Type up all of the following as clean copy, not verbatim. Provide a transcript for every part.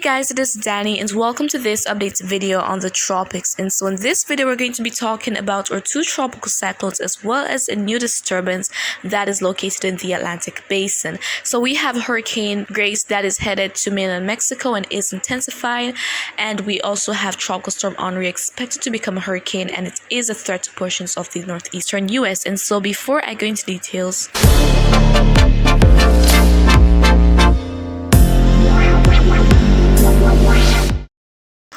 Hey guys, it is Dani'i and welcome to this update video on the tropics. And so in this video we're going to be talking about our two tropical cyclones as well as a new disturbance that is located in the Atlantic basin. So we have Hurricane Grace that is headed to mainland Mexico and is intensifying, and we also have Tropical Storm Henri expected to become a hurricane, and it is a threat to portions of the northeastern US. And so before I go into details,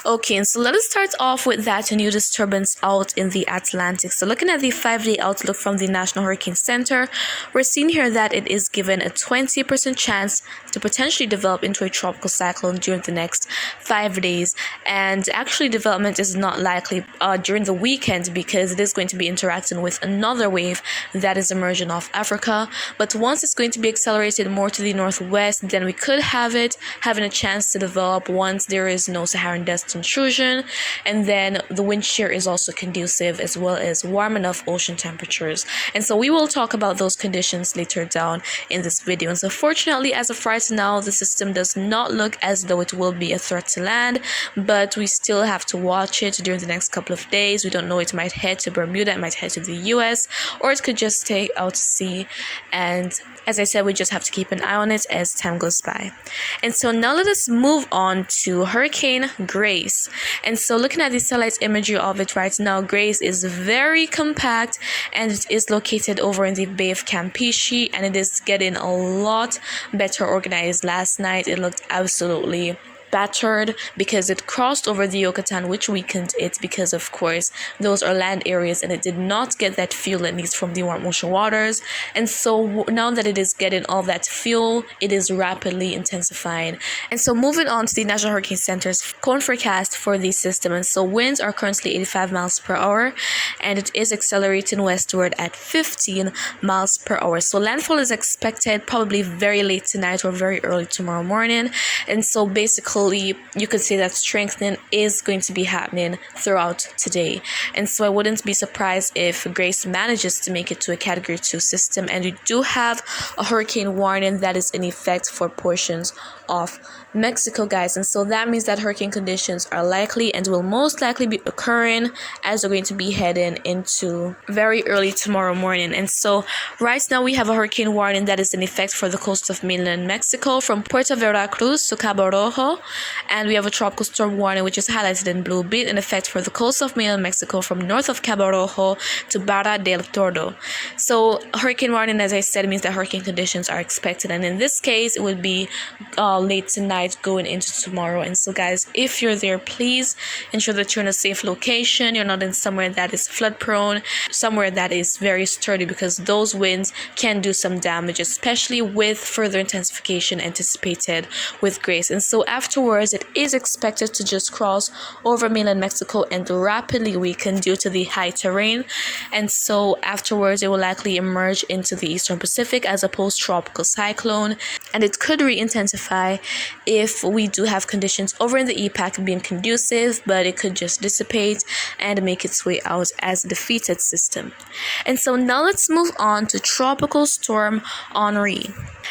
okay, and so let us start off with that new disturbance out in the Atlantic. So looking at the 5-day outlook from the National Hurricane Center, we're seeing here that it is given a 20% chance to potentially develop into a tropical cyclone during the next 5 days. And actually development is not likely during the weekend because it is going to be interacting with another wave that is emerging off Africa. But once it's going to be accelerated more to the northwest, then we could have it having a chance to develop once there is no Saharan dust intrusion, and then the wind shear is also conducive as well as warm enough ocean temperatures. And so we will talk about those conditions later down in this video. And so fortunately, as of right now, the system does not look as though it will be a threat to land, but we still have to watch it during the next couple of days. We don't know, it might head to Bermuda, it might head to the US, or it could just stay out to sea. And as I said, we just have to keep an eye on it as time goes by. And so now let us move on to Hurricane Grace. And so looking at the satellite imagery of it right now, Grace is very compact and it is located over in the Bay of Campeche, and it is getting a lot better organized. Last night it looked absolutely battered because it crossed over the Yucatan, which weakened it because of course those are land areas and it did not get that fuel it needs from the warm ocean waters. And so now that it is getting all that fuel, it is rapidly intensifying. And so moving on to the National Hurricane Center's cone forecast for the system, and so winds are currently 85 miles per hour and it is accelerating westward at 15 miles per hour. So landfall is expected probably very late tonight or very early tomorrow morning. And so basically you could say that strengthening is going to be happening throughout today. And so I wouldn't be surprised if Grace manages to make it to a Category 2 system. And we do have a hurricane warning that is in effect for portions of Mexico, guys. And so that means that hurricane conditions are likely and will most likely be occurring as we're going to be heading into very early tomorrow morning. And so right now we have a hurricane warning that is in effect for the coast of mainland Mexico from Puerto Veracruz to Cabo Rojo, and we have a tropical storm warning which is highlighted in blue, be in effect for the coast of mainland Mexico from north of Cabo Rojo to Barra del Tordo. So hurricane warning, as I said, means that hurricane conditions are expected, and in this case it would be late tonight going into tomorrow. And so guys, if you're there, please ensure that you're in a safe location. You're not in somewhere that is flood prone, somewhere that is very sturdy, because those winds can do some damage, especially with further intensification anticipated with Grace. And so afterwards it is expected to just cross over mainland Mexico and rapidly weaken due to the high terrain. And so afterwards it will likely emerge into the eastern Pacific as a post-tropical cyclone, and it could re-intensify if we do have conditions over in the EPAC being conducive, but it could just dissipate and make its way out as a defeated system. And so now let's move on to Tropical Storm Henri.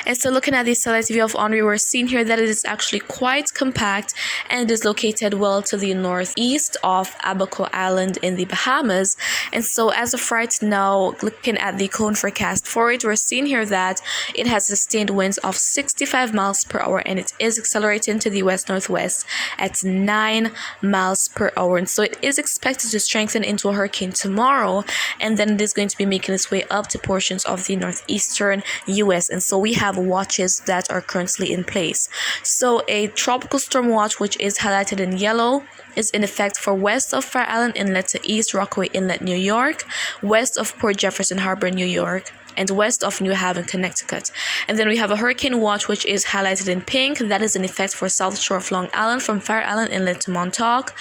And so looking at the satellite view of Henri, we're seeing here that it is actually quite compact and is located well to the northeast of Abaco Island in the Bahamas. And so as of right now, looking at the cone forecast for it, we're seeing here that it has sustained winds of 65 miles per hour and it is accelerating to the west-northwest at 9 miles per hour. And so it is expected to strengthen into a hurricane tomorrow, and then it is going to be making its way up to portions of the northeastern US. And so we have watches that are currently in place. So a tropical storm watch, which is highlighted in yellow, is in effect for west of Fire Island Inlet to East Rockaway Inlet, New York, west of Port Jefferson Harbor, New York, and west of New Haven, Connecticut. And then we have a hurricane watch which is highlighted in pink that is in effect for south shore of Long Island from Fire Island Inlet to Montauk,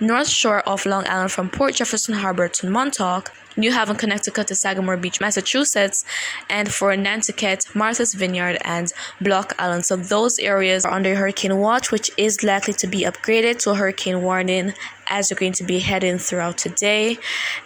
north shore of Long Island from Port Jefferson Harbor to Montauk, New Haven, Connecticut to Sagamore Beach, Massachusetts, and for Nantucket, Martha's Vineyard, and Block Island. So those areas are under hurricane watch, which is likely to be upgraded to a hurricane warning as you're going to be heading throughout today.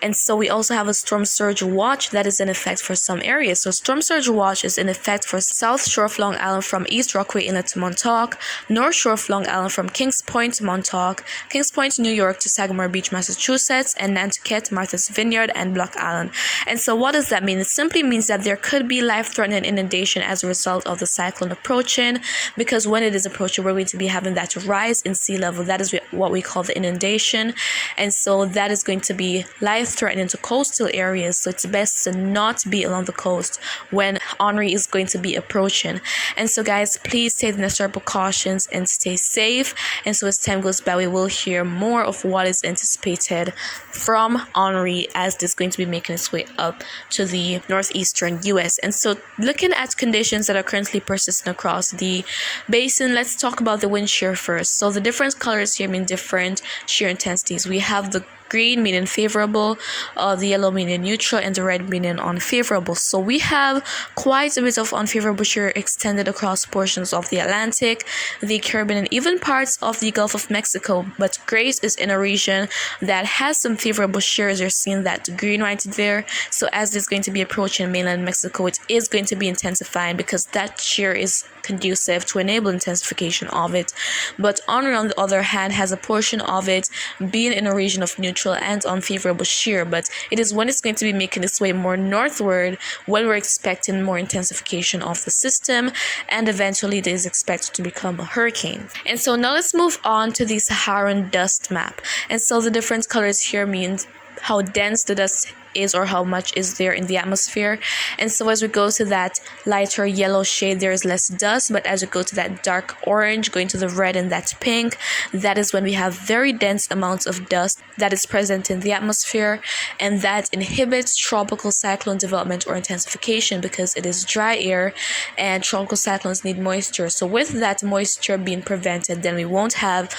And so we also have a storm surge watch that is in effect for some areas. So storm surge watch is in effect for South Shore of Long Island from East Rockaway Inlet to Montauk, North Shore of Long Island from Kings Point to Montauk, Kings Point, New York to Sagamore Beach, Massachusetts, and Nantucket, Martha's Vineyard, and Block Island. And so what does that mean? It simply means that there could be life-threatening inundation as a result of the cyclone approaching, because when it is approaching, we're going to be having that rise in sea level. That is what we call the inundation. And so that is going to be life-threatening to coastal areas. So it's best to not be along the coast when Henri is going to be approaching. And so guys, please take the necessary precautions and stay safe. And so as time goes by, we will hear more of what is anticipated from Henri as this is going to be making its way up to the northeastern US. And so looking at conditions that are currently persistent across the basin, let's talk about the wind shear first. So the different colors here mean different shear intensities. We have the green meaning favorable, the yellow meaning neutral, and the red meaning unfavorable. So we have quite a bit of unfavorable shear extended across portions of the Atlantic, the Caribbean, and even parts of the Gulf of Mexico. But Grace is in a region that has some favorable shears. You're seeing that green right there. So as it's going to be approaching mainland Mexico, it is going to be intensifying because that shear is conducive to enable intensification of it. But Henri, on the other hand, has a portion of it being in a region of neutral and unfavorable shear, but it is when it's going to be making its way more northward when we're expecting more intensification of the system, and eventually it is expected to become a hurricane. And so now let's move on to the Saharan dust map. And so the different colors here means how dense the dust is or how much is there in the atmosphere. And so as we go to that lighter yellow shade, there is less dust, but as we go to that dark orange, going to the red and that pink, that is when we have very dense amounts of dust that is present in the atmosphere, and that inhibits tropical cyclone development or intensification because it is dry air and tropical cyclones need moisture. So with that moisture being prevented, then we won't have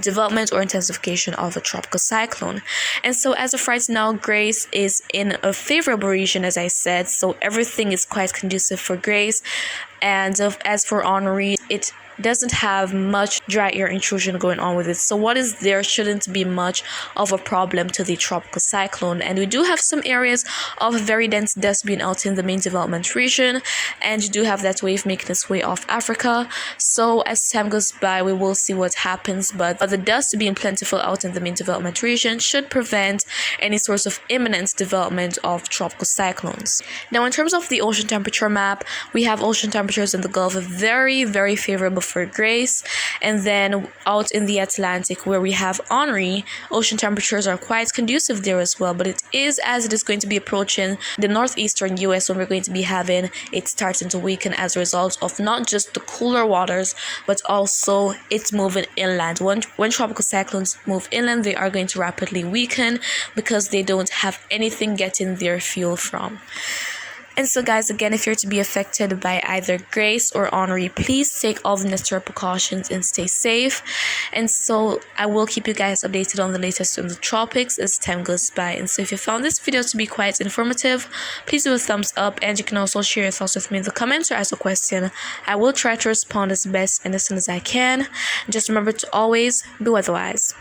development or intensification of a tropical cyclone. And so as of right now, Grace is in a favorable region, as I said, so everything is quite conducive for Grace. And as for Henri, it doesn't have much dry air intrusion going on with it. So what is there shouldn't be much of a problem to the tropical cyclone. And we do have some areas of very dense dust being out in the main development region. And you do have that wave making its way off Africa. So as time goes by, we will see what happens. But the dust being plentiful out in the main development region should prevent any source of imminent development of tropical cyclones. Now, in terms of the ocean temperature map, we have ocean temperatures in the Gulf very, very favorable for Grace, and then out in the Atlantic where we have Henri, ocean temperatures are quite conducive there as well, but it is as it is going to be approaching the northeastern US when we're going to be having it starting to weaken as a result of not just the cooler waters but also it's moving inland. When tropical cyclones move inland, they are going to rapidly weaken because they don't have anything getting their fuel from. And so guys, again, if you're to be affected by either Grace or Henri, please take all the necessary precautions and stay safe. And so I will keep you guys updated on the latest in the tropics as time goes by. And so if you found this video to be quite informative, please do a thumbs up, and you can also share your thoughts with me in the comments or ask a question. I will try to respond as best and as soon as I can. And just remember to always be weatherwise.